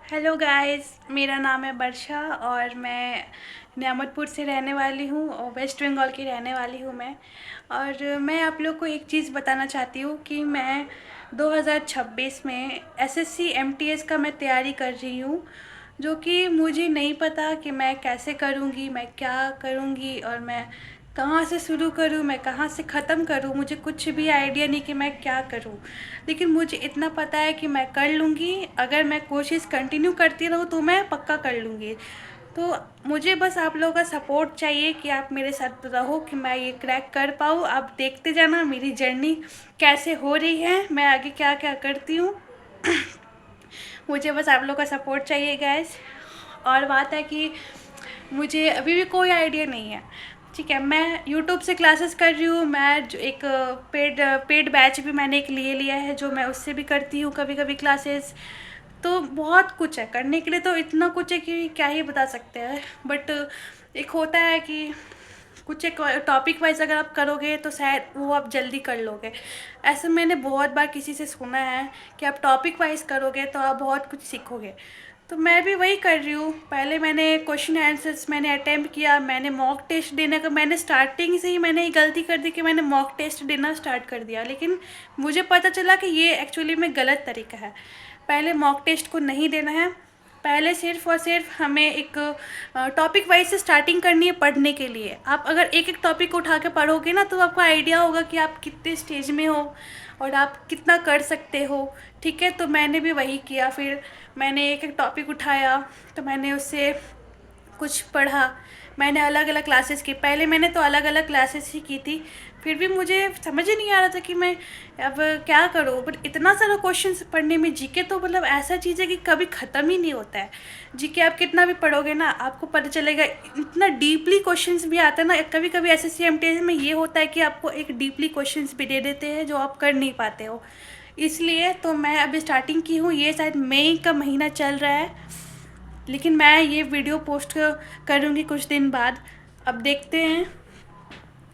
Hello guys, मेरा नाम है वर्षा और मैं नियामतपुर से रहने वाली हूँ और वेस्ट बंगाल की रहने वाली हूँ मैं। और मैं आप लोग को एक चीज़ बताना चाहती हूँ कि मैं 2026 में एसएससी एमटीएस का मैं तैयारी कर रही हूँ, जो कि मुझे नहीं पता कि मैं कैसे करूँगी, मैं क्या करूँगी और मैं कहाँ से शुरू करूँ, मैं कहाँ से ख़त्म करूँ। मुझे कुछ भी आइडिया नहीं कि मैं क्या करूँ, लेकिन मुझे इतना पता है कि मैं कर लूँगी। अगर मैं कोशिश कंटिन्यू करती रहूँ तो मैं पक्का कर लूँगी। तो मुझे बस आप लोगों का सपोर्ट चाहिए कि आप मेरे साथ रहो कि मैं ये क्रैक कर पाऊँ। आप देखते जाना मेरी जर्नी कैसे हो रही है, मैं आगे क्या क्या करती हूँ। मुझे बस आप लोग का सपोर्ट चाहिए गैस। और बात है कि मुझे अभी भी कोई आइडिया नहीं है, ठीक है। मैं यूट्यूब से क्लासेस कर रही हूँ। मैं जो एक पेड बैच भी मैंने एक लिया है, जो मैं उससे भी करती हूँ कभी कभी क्लासेस। तो बहुत कुछ है करने के लिए, तो इतना कुछ है कि क्या ही बता सकते हैं। बट एक होता है कि कुछ एक टॉपिक वाइज अगर आप करोगे तो शायद वो आप जल्दी कर लोगे। ऐसा मैंने बहुत बार किसी से सुना है कि आप टॉपिक वाइज करोगे तो आप बहुत कुछ सीखोगे। तो मैं भी वही कर रही हूँ। पहले मैंने क्वेश्चन आंसर्स मैंने अटेम्प्ट किया, मैंने मॉक टेस्ट देने का, मैंने स्टार्टिंग से ही मैंने ये गलती कर दी कि मैंने मॉक टेस्ट देना स्टार्ट कर दिया। लेकिन मुझे पता चला कि ये एक्चुअली में गलत तरीका है। पहले मॉक टेस्ट को नहीं देना है। पहले सिर्फ और सिर्फ हमें एक टॉपिक वाइज से स्टार्टिंग करनी है पढ़ने के लिए। आप अगर एक एक टॉपिक उठा के पढ़ोगे ना तो आपको आइडिया होगा कि आप कितने स्टेज में हो और आप कितना कर सकते हो, ठीक है। तो मैंने भी वही किया। फिर मैंने एक एक टॉपिक उठाया, तो मैंने उससे कुछ पढ़ा। मैंने अलग अलग क्लासेस की, पहले मैंने तो अलग अलग क्लासेस ही की थी। फिर भी मुझे समझ ही नहीं आ रहा था कि मैं अब क्या करूँ। बट इतना सारा क्वेश्चंस पढ़ने में, जीके तो मतलब ऐसा चीज़ है कि कभी ख़त्म ही नहीं होता है। जीके आप कितना भी पढ़ोगे ना आपको पता चलेगा। इतना डीपली क्वेश्चंस भी आता है ना, कभी कभी एसएससी एमटीएस में ये होता है कि आपको एक डीपली क्वेश्चंस भी दे देते हैं जो आप कर नहीं पाते हो। इसलिए तो मैं अभी स्टार्टिंग की हूँ, ये शायद मई का महीना चल रहा है। लेकिन मैं ये वीडियो पोस्ट करूँगी कुछ दिन बाद। अब देखते हैं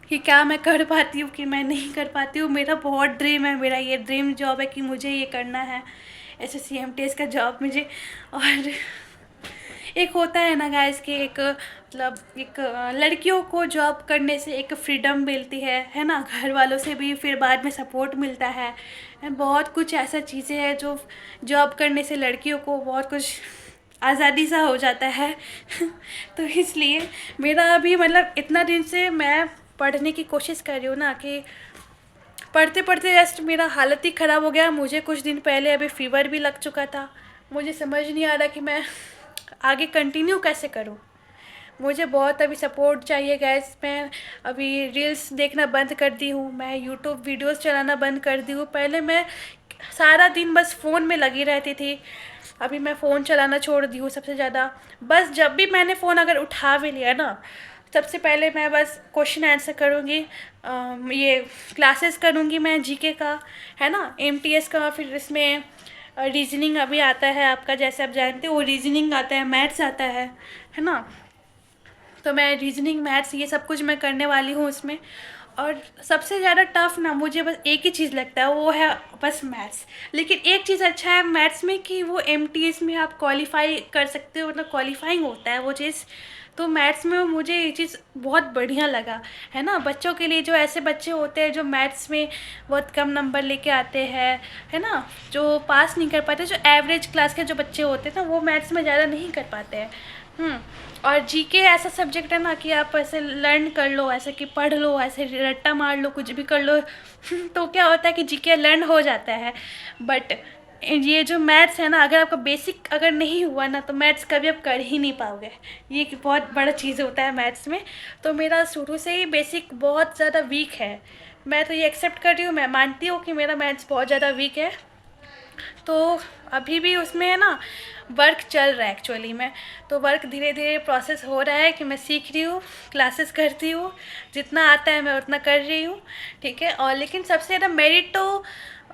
कि क्या मैं कर पाती हूँ कि मैं नहीं कर पाती हूँ। मेरा बहुत ड्रीम है, मेरा ये ड्रीम जॉब है कि मुझे ये करना है, एसएससी एमटीएस का जॉब मुझे। और एक होता है ना गाइस कि एक मतलब एक लड़कियों को जॉब करने से एक फ्रीडम मिलती है ना, घर वालों से भी फिर बाद में सपोर्ट मिलता है। बहुत कुछ ऐसा चीज़ें हैं जो जॉब करने से लड़कियों को बहुत कुछ आज़ादी सा हो जाता है। तो इसलिए मेरा अभी मतलब इतना दिन से मैं पढ़ने की कोशिश कर रही हूँ ना कि पढ़ते पढ़ते जस्ट मेरा हालत ही ख़राब हो गया। मुझे कुछ दिन पहले अभी फ़ीवर भी लग चुका था। मुझे समझ नहीं आ रहा कि मैं आगे कंटिन्यू कैसे करूँ। मुझे बहुत अभी सपोर्ट चाहिए गैस। मैं अभी रील्स देखना बंद कर दी हूँ, मैं यूट्यूब वीडियोस चलाना बंद कर दी हूँ। पहले मैं सारा दिन बस फ़ोन में लगी रहती थी, अभी मैं फ़ोन चलाना छोड़ दी हूँ सबसे ज़्यादा। बस जब भी मैंने फ़ोन अगर उठा भी लिया ना, सबसे पहले मैं बस क्वेश्चन आंसर करूँगी। ये क्लासेस करूँगी मैं जीके का, है ना, एमटीएस का। फिर इसमें रीजनिंग अभी आता है आपका, जैसे आप जानते हो, रीजनिंग आता है, मैथ्स आता है ना। तो मैं रीजनिंग मैथ्स ये सब कुछ मैं करने वाली हूँ उसमें। और सबसे ज़्यादा टफ ना मुझे बस एक ही चीज़ लगता है, वो है बस मैथ्स। लेकिन एक चीज़ अच्छा है मैथ्स में कि वो एमटीएस में आप क्वालिफाई कर सकते हो, मतलब क्वालिफाइंग होता है वो चीज़। तो मैथ्स में मुझे ये चीज़ बहुत बढ़िया लगा, है ना। बच्चों के लिए, जो ऐसे बच्चे होते हैं जो मैथ्स में बहुत कम नंबर लेके आते हैं, है ना, जो पास नहीं कर पाते, जो एवरेज क्लास के जो बच्चे होते हैं ना, वो मैथ्स में ज़्यादा नहीं कर पाते हैं। और जीके ऐसा सब्जेक्ट है ना कि आप ऐसे लर्न कर लो, ऐसे कि पढ़ लो, ऐसे रट्टा मार लो, कुछ भी कर लो। तो क्या होता है कि जीके लर्न हो जाता है। बट ये जो मैथ्स है ना, अगर आपका बेसिक अगर नहीं हुआ ना तो मैथ्स कभी आप कर ही नहीं पाओगे। ये एक बहुत बड़ा चीज़ होता है मैथ्स में। तो मेरा शुरू से ही बेसिक बहुत ज़्यादा वीक है। मैं तो ये एक्सेप्ट कर रही हूँ, मैं मानती हूँ कि मेरा मैथ्स बहुत ज़्यादा वीक है। तो अभी भी उसमें है ना वर्क चल रहा है एक्चुअली में। तो वर्क धीरे धीरे प्रोसेस हो रहा है कि मैं सीख रही हूँ, क्लासेस करती हूँ, जितना आता है मैं उतना कर रही हूँ, ठीक है। और लेकिन सबसे ज़्यादा मेरिट तो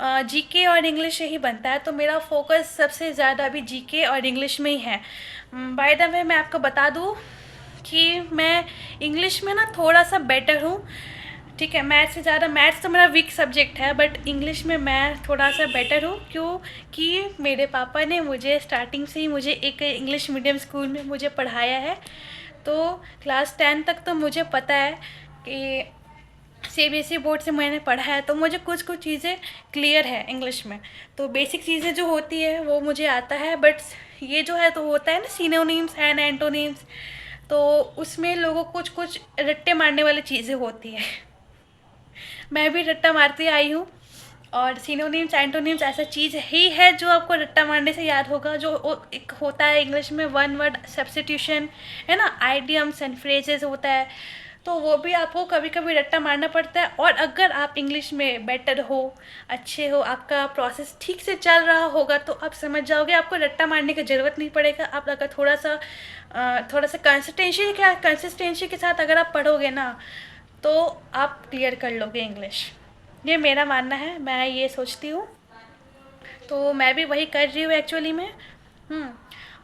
जीके और इंग्लिश से ही बनता है। तो मेरा फोकस सबसे ज़्यादा अभी जीके और इंग्लिश में ही है। बाय द वे मैं आपको बता दूँ कि मैं इंग्लिश में ना थोड़ा सा बेटर हूँ, ठीक है, मैथ्स से ज़्यादा, मैथ्स तो मेरा वीक सब्जेक्ट है, बट इंग्लिश में मैं थोड़ा सा बेटर हूँ, क्योंकि मेरे पापा ने मुझे स्टार्टिंग से ही मुझे एक इंग्लिश मीडियम स्कूल में मुझे पढ़ाया है। तो क्लास 10 तक तो मुझे पता है कि सीबीएसई बोर्ड से मैंने पढ़ा है, तो मुझे कुछ कुछ चीज़ें क्लियर है इंग्लिश में। तो बेसिक चीज़ें जो होती है वो मुझे आता है, बट ये जो है तो होता है ना सिनोनिम्स एंड एंटोनिम्स, तो उसमें लोगों को कुछ कुछ रट्टे मारने वाली चीज़ें होती है। मैं भी रट्टा मारती आई हूँ। और सिनोनिम्स एंटोनिम्स ऐसा चीज़ ही है जो आपको रट्टा मारने से याद होगा, जो एक होता है इंग्लिश में वन वर्ड सब्स्टिट्यूशन, है ना, आइडियम्स एंड फ्रेजेस होता है। तो वो भी आपको कभी कभी रट्टा मारना पड़ता है। और अगर आप इंग्लिश में बेटर हो, अच्छे हो, आपका प्रोसेस ठीक से चल रहा होगा, तो आप समझ जाओगे, आपको रट्टा मारने की ज़रूरत नहीं पड़ेगा। आप अगर थोड़ा सा कंसिस्टेंसी के साथ अगर आप पढ़ोगे ना, तो आप क्लियर कर लोगे इंग्लिश। ये मेरा मानना है, मैं ये सोचती हूँ। तो मैं भी वही कर रही हूँ एक्चुअली में। हम्म।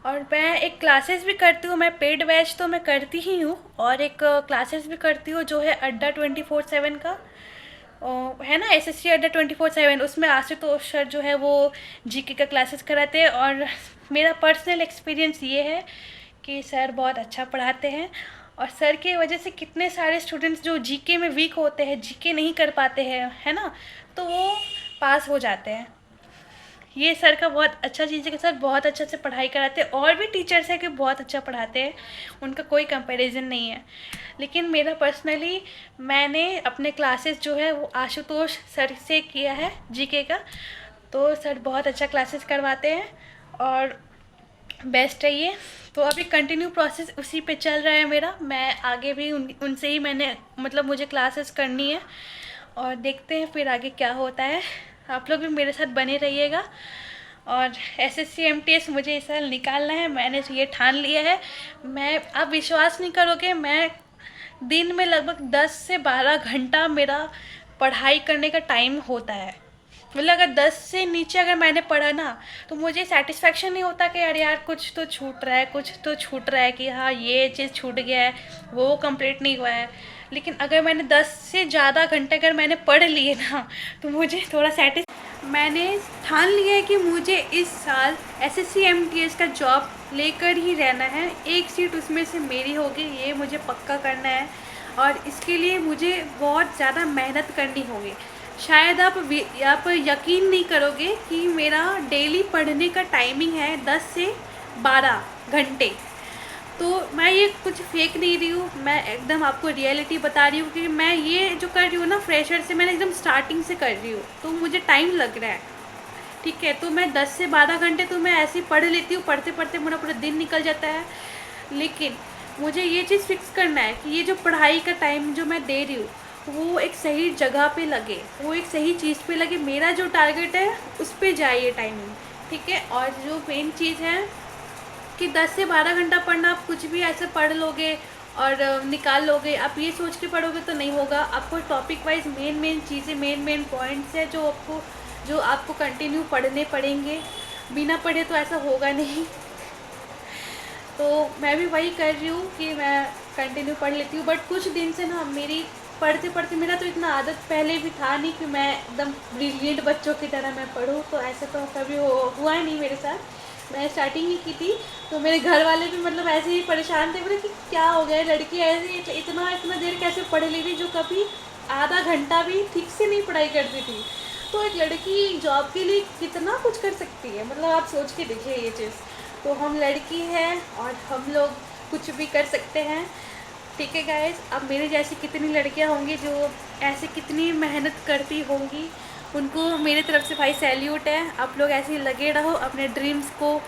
और मैं एक क्लासेस भी करती हूँ, मैं पेड बैच तो मैं करती ही हूँ, और एक क्लासेस भी करती हूँ जो है अड्डा 24/7 का। है ना, एसएससी अड्डा 24/7, उसमें आशुतोष सर जो है वो जीके का क्लासेस कराते हैं। और मेरा पर्सनल एक्सपीरियंस ये है कि सर बहुत अच्छा पढ़ाते हैं, और सर की वजह से कितने सारे स्टूडेंट्स जो जीके में वीक होते हैं, जीके नहीं कर पाते हैं, है ना, तो वो पास हो जाते हैं। ये सर का बहुत अच्छा चीज़ है कि सर बहुत अच्छे से पढ़ाई कराते हैं। और भी टीचर्स हैं कि बहुत अच्छा पढ़ाते हैं, उनका कोई कंपैरिजन नहीं है। लेकिन मेरा पर्सनली, मैंने अपने क्लासेस जो है वो आशुतोष सर से किया है जीके का। तो सर बहुत अच्छा क्लासेस करवाते हैं और बेस्ट है ये। तो अभी कंटिन्यू प्रोसेस उसी पे चल रहा है मेरा। मैं आगे भी उनसे ही मैंने मतलब मुझे क्लासेस करनी है, और देखते हैं फिर आगे क्या होता है। आप लोग भी मेरे साथ बने रहिएगा। और एसएससी एमटीएस मुझे इस साल निकालना है, मैंने ये ठान लिया है। मैं, आप विश्वास नहीं करोगे, मैं दिन में लगभग 10 से 12 घंटा मेरा पढ़ाई करने का टाइम होता है। मतलब अगर 10 से नीचे अगर मैंने पढ़ा ना, तो मुझे सेटिस्फेक्शन नहीं होता कि अरे यार कुछ तो छूट रहा है, कुछ तो छूट रहा है, कि हाँ ये चीज़ छूट गया है, वो कंप्लीट नहीं हुआ है। लेकिन अगर मैंने 10 से ज़्यादा घंटे अगर मैंने पढ़ लिए ना, तो मुझे थोड़ा मैंने ठान लिया है कि मुझे इस साल एसएससी एमटीएस का जॉब लेकर ही रहना है। एक सीट उसमें से मेरी होगी, ये मुझे पक्का करना है। और इसके लिए मुझे बहुत ज़्यादा मेहनत करनी होगी। शायद आप यकीन नहीं करोगे कि मेरा डेली पढ़ने का टाइमिंग है 10 से 12 घंटे। तो मैं ये कुछ फेक नहीं रही हूँ, मैं एकदम आपको रियलिटी बता रही हूँ कि मैं ये जो कर रही हूँ ना, फ्रेशर से मैंने एकदम स्टार्टिंग से कर रही हूँ, तो मुझे टाइम लग रहा है। ठीक है, तो मैं 10 से 12 घंटे तो मैं ऐसे ही पढ़ लेती हूँ, पढ़ते पढ़ते मेरा पूरा दिन निकल जाता है। लेकिन मुझे ये चीज़ फिक्स करना है कि ये जो पढ़ाई का टाइम जो मैं दे रही हूँ, वो एक सही जगह पे लगे, वो एक सही चीज़ पे लगे, मेरा जो टारगेट है उस पर जाए ये टाइमिंग। ठीक है, और जो मेन चीज़ है कि 10 से 12 घंटा पढ़ना, आप कुछ भी ऐसे पढ़ लोगे और निकाल लोगे, आप ये सोच के पढ़ोगे तो नहीं होगा। आपको टॉपिक वाइज मेन चीज़ें, मेन पॉइंट्स है जो आपको कंटिन्यू पढ़ने पड़ेंगे। बिना पढ़े तो ऐसा होगा नहीं। तो मैं भी वही कर रही हूँ कि मैं कंटिन्यू पढ़ लेती हूँ, बट कुछ दिन से ना मेरी पढ़ते पढ़ते, मेरा तो इतना आदत पहले भी था नहीं कि मैं एकदम ब्रिलियंट बच्चों की तरह मैं पढूँ, तो ऐसे तो कभी हुआ ही नहीं मेरे साथ। मैं स्टार्टिंग ही की थी, तो मेरे घर वाले भी मतलब ऐसे ही परेशान थे, बोले कि क्या हो गया, लड़की ऐसे इतना देर कैसे पढ़ ली थी, जो कभी आधा घंटा भी ठीक से नहीं पढ़ाई करती थी। तो एक लड़की जॉब के लिए कितना कुछ कर सकती है, मतलब आप सोच के देखिए ये चीज़। तो हम लड़की हैं और हम लोग कुछ भी कर सकते हैं। ठीक है गाइस, अब मेरे जैसी कितनी लड़कियां होंगी जो ऐसे कितनी मेहनत करती होंगी, उनको मेरे तरफ से भाई सैल्यूट है। आप लोग ऐसे ही लगे रहो, अपने ड्रीम्स को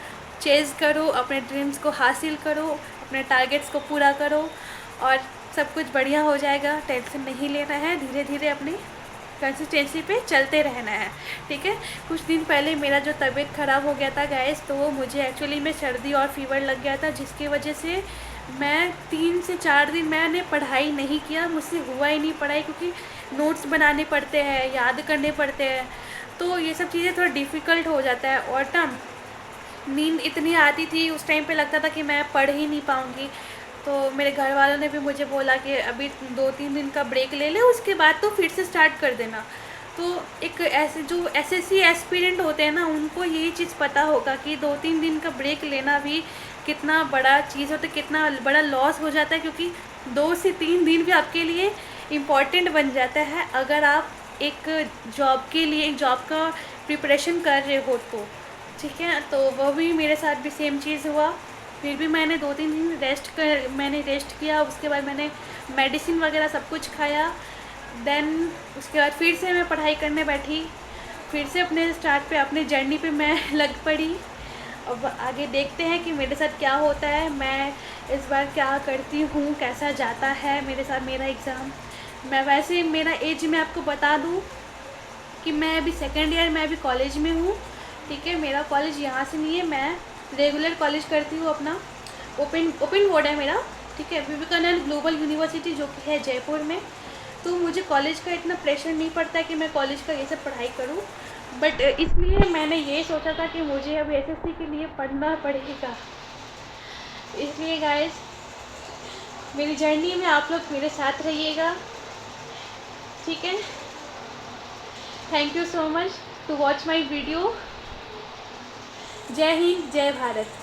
चेज़ करो, अपने ड्रीम्स को हासिल करो, अपने टारगेट्स को पूरा करो, और सब कुछ बढ़िया हो जाएगा। टेंशन नहीं लेना है, धीरे धीरे अपनी कंसिस्टेंसी पे चलते रहना है। ठीक है, कुछ दिन पहले मेरा जो तबीयत ख़राब हो गया था गाइस, तो वो मुझे एक्चुअली में सर्दी और फीवर लग गया था, जिसकी वजह से मैं 3 से 4 दिन मैंने पढ़ाई नहीं किया, मुझसे हुआ ही नहीं पढ़ाई, क्योंकि नोट्स बनाने पड़ते हैं, याद करने पड़ते हैं, तो ये सब चीज़ें थोड़ा डिफ़िकल्ट हो जाता है। और नींद इतनी आती थी उस टाइम पे, लगता था कि मैं पढ़ ही नहीं पाऊँगी। तो मेरे घर वालों ने भी मुझे बोला कि अभी 2-3 दिन का ब्रेक ले ले, उसके बाद तो फिर से स्टार्ट कर देना। तो एक ऐसे जो एसएससी एस्पिरेंट होते हैं ना, उनको यही चीज़ पता होगा कि 2-3 दिन का ब्रेक लेना भी कितना बड़ा चीज़ होता है, कितना बड़ा लॉस हो जाता है, क्योंकि 2 से 3 दिन भी आपके लिए इम्पॉर्टेंट बन जाता है अगर आप एक जॉब के लिए, एक जॉब का प्रिपरेशन कर रहे हो तो। ठीक है, तो वो भी मेरे साथ भी सेम चीज़ हुआ। फिर भी मैंने 2-3 दिन मैंने रेस्ट किया, उसके बाद मैंने मेडिसिन वगैरह सब कुछ खाया। देन उसके बाद फिर से मैं पढ़ाई करने बैठी, फिर से अपने स्टार्ट पे, अपने जर्नी पे मैं लग पड़ी। अब आगे देखते हैं कि मेरे साथ क्या होता है, मैं इस बार क्या करती हूँ, कैसा जाता है मेरे साथ मेरा एग्ज़ाम। मैं वैसे मेरा एज मैं आपको बता दूँ कि मैं अभी सेकेंड ईयर, मैं अभी कॉलेज में हूँ। ठीक है, मेरा कॉलेज यहाँ से नहीं है, मैं रेगुलर कॉलेज करती हूँ अपना, ओपन बोर्ड है मेरा। ठीक है, विवेकानंद ग्लोबल यूनिवर्सिटी जो कि है जयपुर में। तो मुझे कॉलेज का इतना प्रेशर नहीं पड़ता है कि मैं कॉलेज का ये सब पढ़ाई करूँ, बट इसलिए मैंने ये सोचा था कि मुझे अब एसएससी के लिए पढ़ना पड़ेगा। इसलिए गाइस, मेरी जर्नी में आप लोग मेरे साथ रहिएगा। ठीक है, thank you so much to watch my video. जय हिंद, जय भारत।